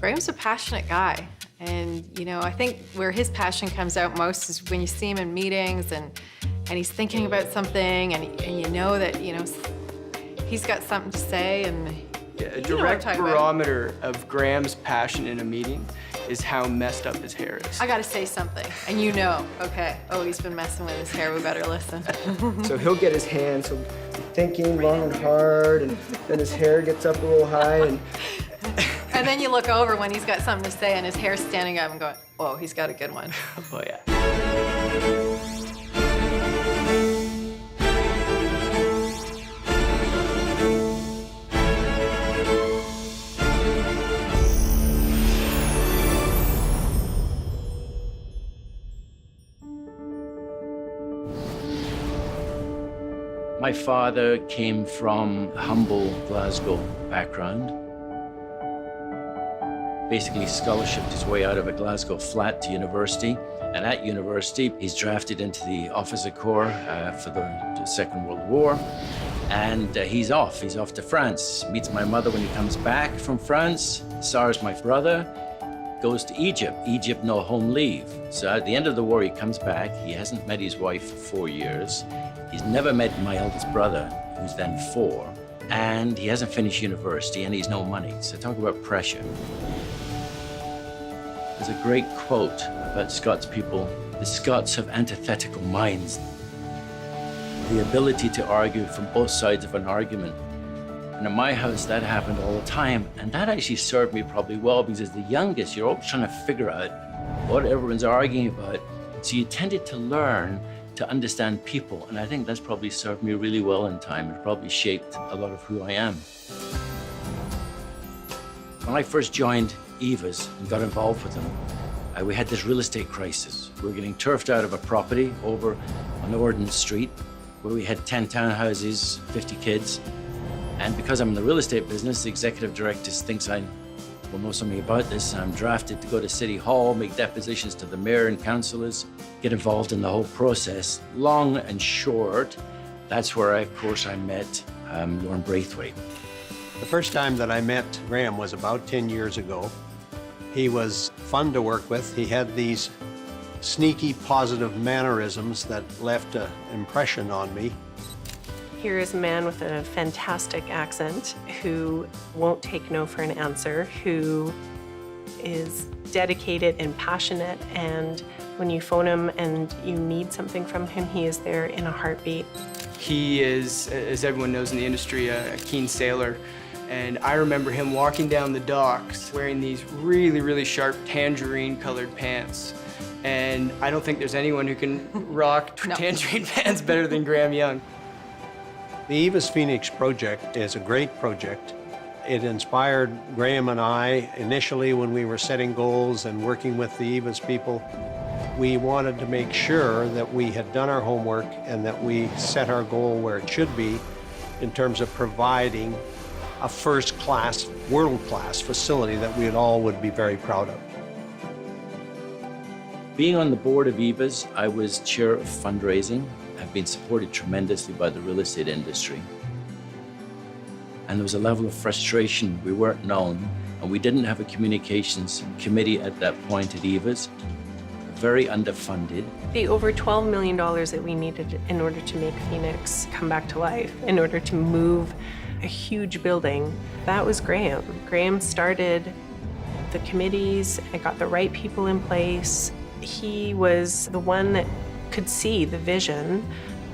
Graeme's a passionate guy. And, you know, I think where his passion comes out most is when you see him in meetings and he's thinking about something and you know that, you know, he's got something to say and a direct barometer of Graeme's passion in a meeting is how messed up his hair is. I gotta say something, and you know, okay, oh, he's been messing with his hair, we better listen. So he'll get his hands, he'll be thinking long and hard, and then his hair gets up a little high, and then you look over when he's got something to say and his hair's standing up and going, oh, he's got a good one. Oh, yeah. My father came from a humble Glasgow background. Basically scholarshiped his way out of a Glasgow flat to university. And at university, he's drafted into the Officer Corps for the Second World War. And he's off to France. Meets my mother when he comes back from France. Sars, my brother, goes to Egypt. Egypt, no home leave. So at the end of the war, he comes back. He hasn't met his wife for 4 years. He's never met my eldest brother, who's then 4. And he hasn't finished university and he's no money. So talk about pressure. There's a great quote about Scots people. The Scots have antithetical minds. The ability to argue from both sides of an argument. And in my house, that happened all the time. And that actually served me probably well because as the youngest, you're always trying to figure out what everyone's arguing about. So you tended to learn to understand people. And I think that's probably served me really well in time. It probably shaped a lot of who I am. When I first joined Eva's and got involved with them, we had this real estate crisis. We were getting turfed out of a property over on Ordnance Street where we had 10 townhouses, 50 kids. And because I'm in the real estate business, the executive director thinks I will know something about this. I'm drafted to go to City Hall, make depositions to the mayor and councillors, get involved in the whole process. Long and short, that's where, of course, I met Lauren Braithwaite. The first time that I met Graeme was about 10 years ago. He was fun to work with. He had these sneaky, positive mannerisms that left an impression on me. Here is a man with a fantastic accent who won't take no for an answer, who is dedicated and passionate, and when you phone him and you need something from him, he is there in a heartbeat. He is, as everyone knows in the industry, a keen sailor. And I remember him walking down the docks wearing these really, really sharp tangerine-colored pants. And I don't think there's anyone who can rock tangerine pants better than Graeme Young. The Eva's Phoenix project is a great project. It inspired Graeme and I initially when we were setting goals and working with the Eva's people. We wanted to make sure that we had done our homework and that we set our goal where it should be in terms of providing a first-class, world-class facility that we all would be very proud of. Being on the board of Eva's, I was chair of fundraising. I've been supported tremendously by the real estate industry. And there was a level of frustration. We weren't known, and we didn't have a communications committee at that point at Eva's. Very underfunded. The over $12 million that we needed in order to make Phoenix come back to life, in order to move a huge building, that was Graeme. Graeme started the committees and got the right people in place. He was the one that could see the vision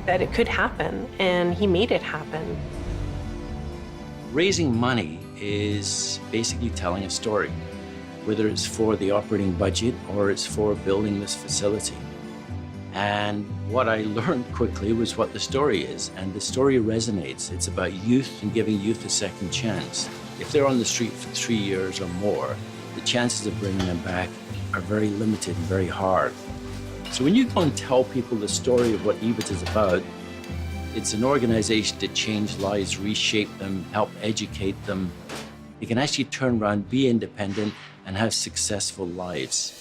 that it could happen, and he made it happen. Raising money is basically telling a story, whether it's for the operating budget or it's for building this facility. And what I learned quickly was what the story is, and the story resonates. It's about youth and giving youth a second chance. If they're on the street for 3 years or more, the chances of bringing them back are very limited and very hard. So when you go and tell people the story of what EVA's is about, it's an organization to change lives, reshape them, help educate them. They can actually turn around, be independent, and have successful lives.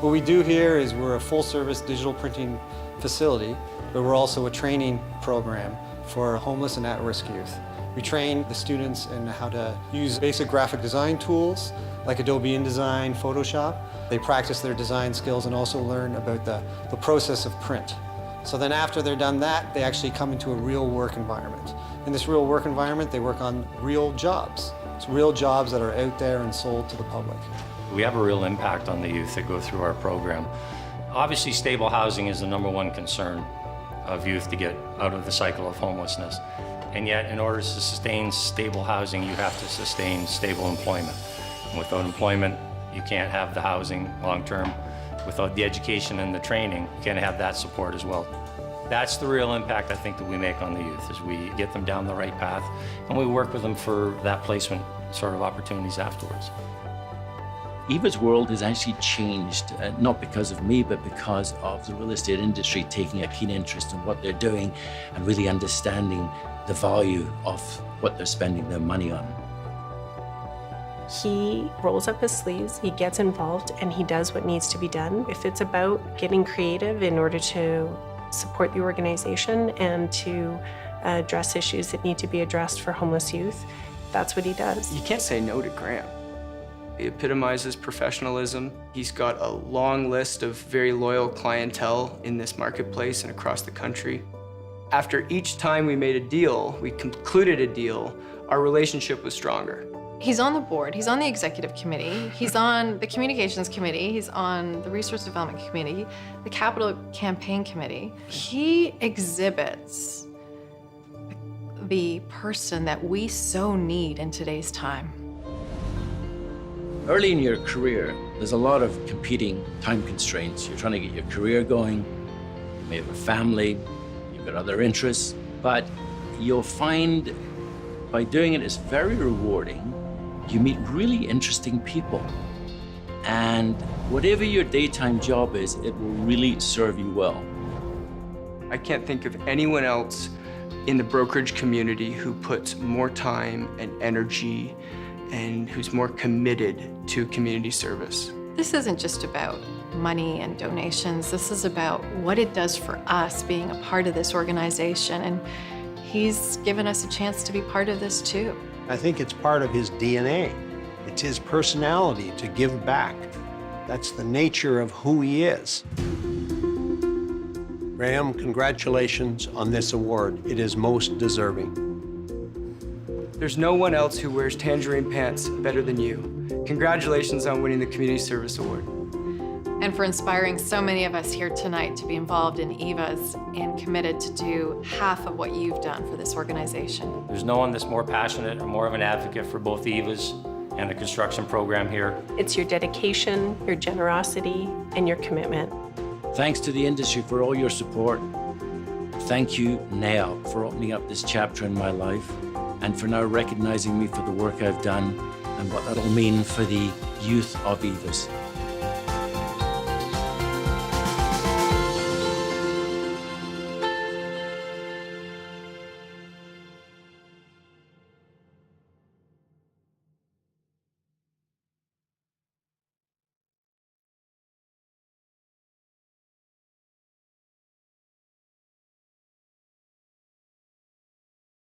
What we do here is we're a full-service digital printing facility, but we're also a training program for homeless and at-risk youth. We train the students in how to use basic graphic design tools like Adobe InDesign, Photoshop. They practice their design skills and also learn about the process of print. So then after they're done that, they actually come into a real work environment. In this real work environment, they work on real jobs. It's real jobs that are out there and sold to the public. We have a real impact on the youth that go through our program. Obviously, stable housing is the #1 concern of youth to get out of the cycle of homelessness. And yet, in order to sustain stable housing, you have to sustain stable employment. And without employment, you can't have the housing long-term. Without the education and the training, you can't have that support as well. That's the real impact I think that we make on the youth, is we get them down the right path and we work with them for that placement sort of opportunities afterwards. Eva's world has actually changed, not because of me, but because of the real estate industry taking a keen interest in what they're doing and really understanding the value of what they're spending their money on. He rolls up his sleeves, he gets involved, and he does what needs to be done. If it's about getting creative in order to support the organization and to address issues that need to be addressed for homeless youth, that's what he does. You can't say no to Graeme. He epitomizes professionalism. He's got a long list of very loyal clientele in this marketplace and across the country. After each time we made a deal, we concluded a deal, our relationship was stronger. He's on the board, he's on the executive committee, he's on the communications committee, he's on the resource development committee, the capital campaign committee. He exhibits the person that we so need in today's time. Early in your career, there's a lot of competing time constraints. You're trying to get your career going, you may have a family, you've got other interests, but you'll find by doing it, it's very rewarding. You meet really interesting people. And whatever your daytime job is, it will really serve you well. I can't think of anyone else in the brokerage community who puts more time and energy and who's more committed to community service. This isn't just about money and donations. This is about what it does for us being a part of this organization. And he's given us a chance to be part of this too. I think it's part of his DNA. It's his personality to give back. That's the nature of who he is. Graeme, congratulations on this award. It is most deserving. There's no one else who wears tangerine pants better than you. Congratulations on winning the Community Service Award. And for inspiring so many of us here tonight to be involved in EVAs and committed to do half of what you've done for this organization. There's no one that's more passionate or more of an advocate for both the EVAs and the construction program here. It's your dedication, your generosity, and your commitment. Thanks to the industry for all your support. Thank you, NAIOP, for opening up this chapter in my life and for now recognizing me for the work I've done and what that'll mean for the youth of EVAs.